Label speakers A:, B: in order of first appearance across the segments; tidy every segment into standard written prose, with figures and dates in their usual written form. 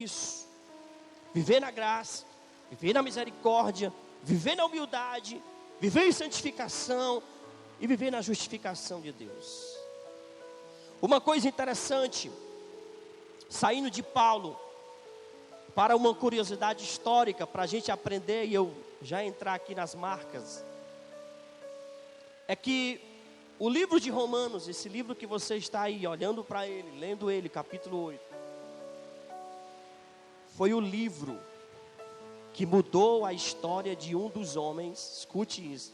A: isso. Viver na graça, viver na misericórdia, viver na humildade, viver em santificação e viver na justificação de Deus. Uma coisa interessante, saindo de Paulo para uma curiosidade histórica, para a gente aprender e eu já entrar aqui nas marcas, é que o livro de Romanos, esse livro que você está aí olhando para ele, lendo ele, capítulo 8, foi o livro que mudou a história de um dos homens, escute isso,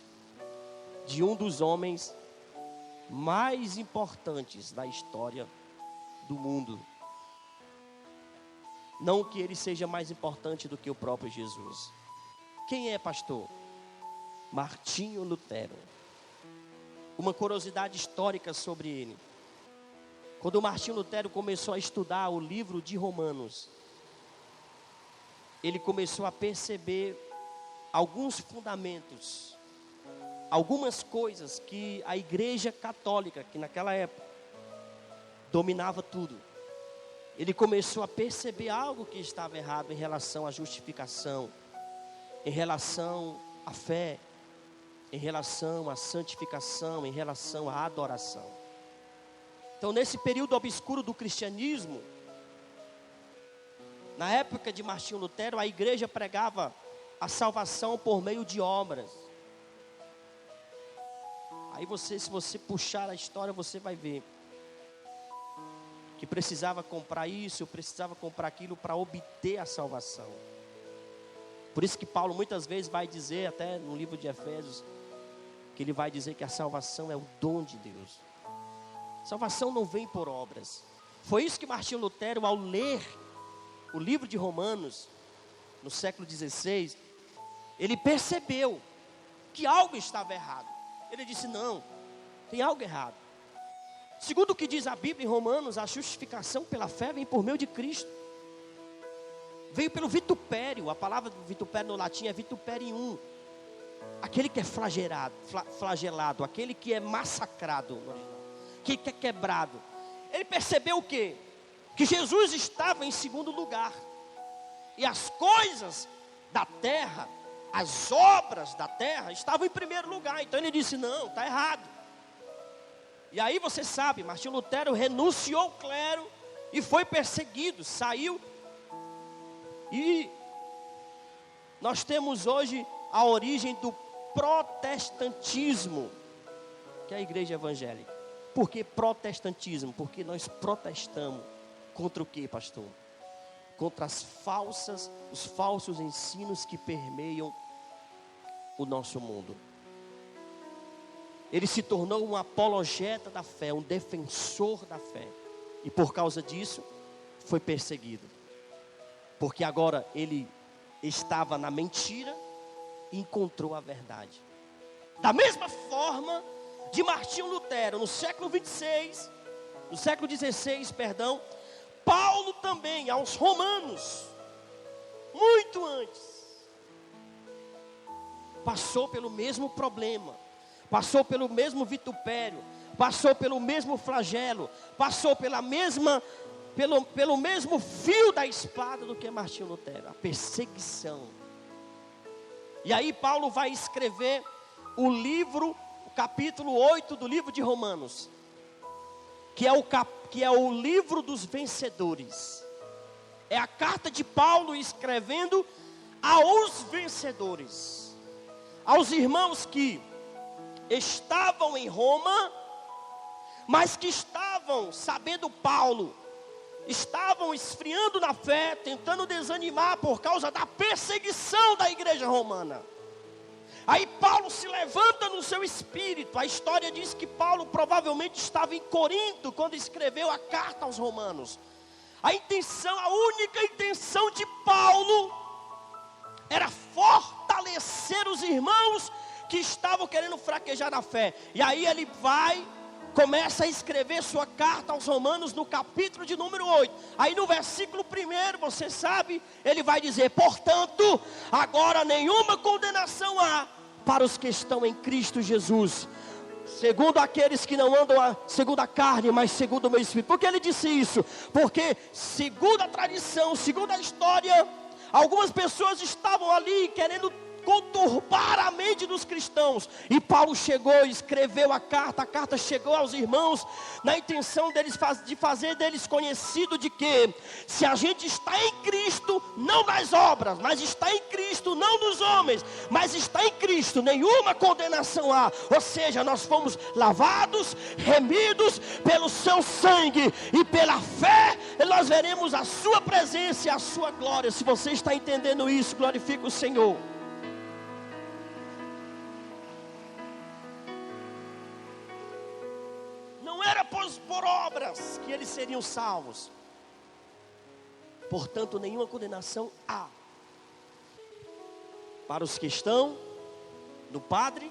A: de um dos homens mais importantes da história do mundo. Não que ele seja mais importante do que o próprio Jesus. Quem é, pastor? Martinho Lutero. Uma curiosidade histórica sobre ele. Quando Martinho Lutero começou a estudar o livro de Romanos, ele começou a perceber alguns fundamentos, algumas coisas que a igreja católica, que naquela época dominava tudo, ele começou a perceber algo que estava errado em relação à justificação, em relação à fé, em relação à santificação, em relação à adoração. Então, nesse período obscuro do cristianismo, na época de Martinho Lutero, a igreja pregava a salvação por meio de obras. Aí se você puxar a história, você vai ver que precisava comprar isso, precisava comprar aquilo para obter a salvação. Por isso que Paulo muitas vezes vai dizer, até no livro de Efésios, que ele vai dizer que a salvação é o dom de Deus. Salvação não vem por obras. Foi isso que Martinho Lutero, ao ler o livro de Romanos, no século XVI, ele percebeu que algo estava errado. Ele disse, não, tem algo errado. Segundo o que diz a Bíblia em Romanos, a justificação pela fé vem por meio de Cristo. Veio pelo vitupério, a palavra vitupério no latim é vituperium. Aquele que é flagelado, aquele que é massacrado, que é quebrado. Ele percebeu o quê? Que Jesus estava em segundo lugar. E as coisas da terra, as obras da terra, estavam em primeiro lugar. Então ele disse, não, está errado. E aí você sabe, Martinho Lutero renunciou ao clero e foi perseguido, saiu. E nós temos hoje a origem do protestantismo, que é a igreja evangélica. Por que protestantismo? Porque nós protestamos contra o que, pastor? Contra os falsos ensinos que permeiam o nosso mundo. Ele se tornou um apologeta da fé, um defensor da fé. E por causa disso, foi perseguido. Porque agora ele estava na mentira e encontrou a verdade. Da mesma forma de Martinho Lutero, no século XVI, Paulo também, aos Romanos, muito antes, passou pelo mesmo problema, passou pelo mesmo vitupério, passou pelo mesmo flagelo, passou pelo mesmo fio da espada do que Martinho Lutero, a perseguição. E aí Paulo vai escrever o capítulo 8 do livro de Romanos, que é o livro dos vencedores. É a carta de Paulo escrevendo aos vencedores, aos irmãos que estavam em Roma, mas que estavam, sabendo Paulo, estavam esfriando na fé, tentando desanimar por causa da perseguição da igreja romana. Aí Paulo se levanta no seu espírito. A história diz que Paulo provavelmente estava em Corinto quando escreveu a carta aos Romanos. A única intenção de Paulo era fortalecer os irmãos que estavam querendo fraquejar na fé. E aí ele começa a escrever sua carta aos Romanos no capítulo de número 8. Aí no versículo 1, você sabe, ele vai dizer: portanto, agora nenhuma condenação há para os que estão em Cristo Jesus, segundo aqueles que não andam segundo a carne, mas segundo o meu espírito. Por que ele disse isso? Porque segundo a tradição, segundo a história, algumas pessoas estavam ali querendo conturbar a mente dos cristãos, e Paulo chegou e escreveu a carta chegou aos irmãos, na intenção de fazer deles conhecido de que, se a gente está em Cristo, não nas obras, mas está em Cristo, não nos homens, mas está em Cristo, nenhuma condenação há, ou seja, nós fomos lavados, remidos pelo seu sangue, e pela fé, nós veremos a sua presença e a sua glória. Se você está entendendo isso, glorifica o Senhor. Não era por obras que eles seriam salvos. Portanto, nenhuma condenação há para os que estão no padre,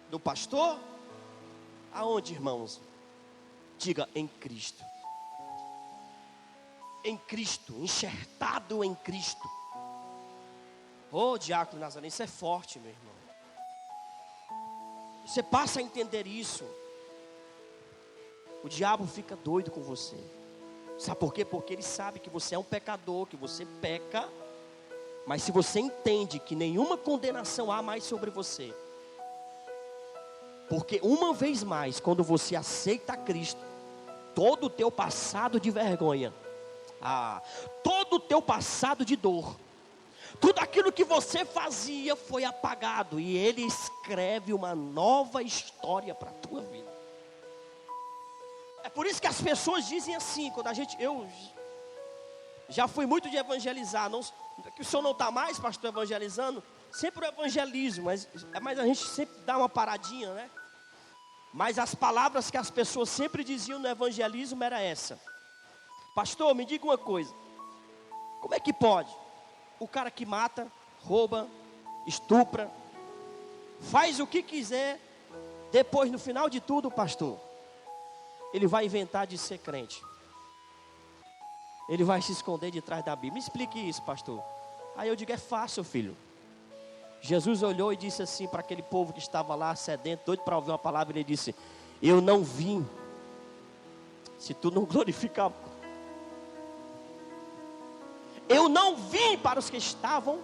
A: no pastor. Aonde, irmãos? Diga, em Cristo. Em Cristo, enxertado em Cristo. Ô, diácono Nazareno, isso é forte, meu irmão. Você passa a entender isso, o diabo fica doido com você. Sabe por quê? Porque ele sabe que você é um pecador, que você peca. Mas se você entende que nenhuma condenação há mais sobre você, porque uma vez mais, quando você aceita Cristo, todo o teu passado de vergonha, todo o teu passado de dor, tudo aquilo que você fazia foi apagado, e Ele escreve uma nova história para a tua vida. É por isso que as pessoas dizem assim, quando eu já fui muito de evangelizar, que o senhor não está mais, pastor, evangelizando, sempre o evangelismo, mas a gente sempre dá uma paradinha, né? Mas as palavras que as pessoas sempre diziam no evangelismo era essa: pastor, me diga uma coisa, como é que pode o cara que mata, rouba, estupra, faz o que quiser, depois no final de tudo, pastor, ele vai inventar de ser crente, ele vai se esconder de trás da Bíblia? Me explique isso, pastor. Aí eu digo, é fácil, filho. Jesus olhou e disse assim para aquele povo que estava lá sedento, doido para ouvir uma palavra. Ele disse: eu não vim, se tu não glorificar, eu não vim para os que estavam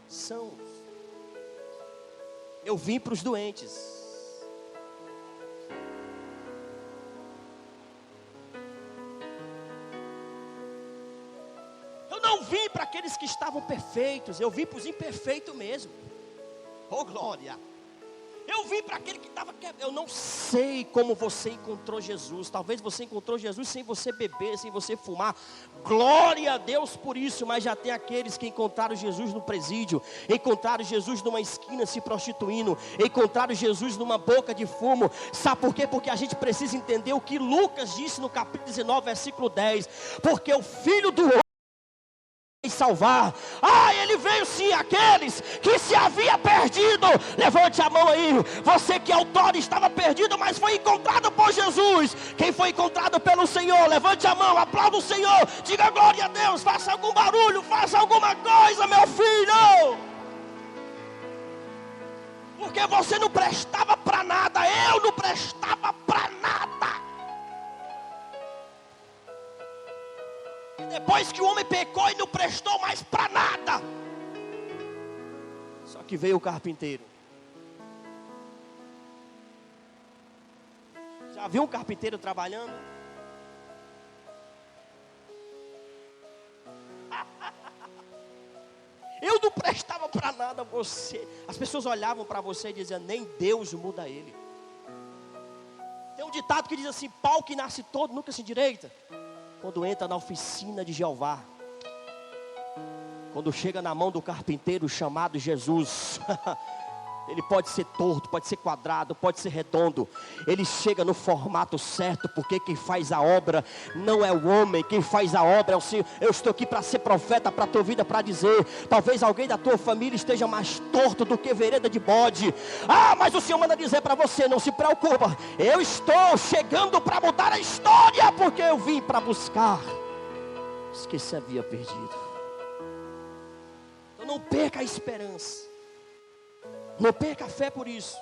A: sãos, eu vim para os doentes. Não vim para aqueles que estavam perfeitos, eu vim para os imperfeitos mesmo. Oh glória! Eu vim para aquele que estava quebrado. Eu não sei como você encontrou Jesus. Talvez você encontrou Jesus sem você beber, sem você fumar. Glória a Deus por isso. Mas já tem aqueles que encontraram Jesus no presídio, encontraram Jesus numa esquina se prostituindo, encontraram Jesus numa boca de fumo. Sabe por quê? Porque a gente precisa entender o que Lucas disse no capítulo 19, versículo 10. Porque o Filho do Homem salvar. Ele veio sim aqueles que se havia perdido. Levante a mão aí, você que outrora estava perdido, mas foi encontrado por Jesus. Quem foi encontrado pelo Senhor, levante a mão, aplauda o Senhor, diga glória a Deus, faça algum barulho, faça alguma coisa, meu filho. Porque você não prestava para nada, eu não prestava para nada. Depois que o homem pecou e não prestou mais para nada, só que veio o carpinteiro. Já viu um carpinteiro trabalhando? Eu não prestava para nada você. As pessoas olhavam para você e diziam, nem Deus muda ele. Tem um ditado que diz assim: pau que nasce todo nunca se endireita. Quando entra na oficina de Jeová, quando chega na mão do carpinteiro chamado Jesus, ele pode ser torto, pode ser quadrado, pode ser redondo, ele chega no formato certo, porque quem faz a obra não é o homem, quem faz a obra é o Senhor. Eu estou aqui para ser profeta para a tua vida, para dizer, talvez alguém da tua família esteja mais torto do que vereda de bode, mas o Senhor manda dizer para você, não se preocupa, eu estou chegando para mudar a história, porque eu vim para buscar os que se havia perdido. Então não perca a esperança, não perca a fé por isso.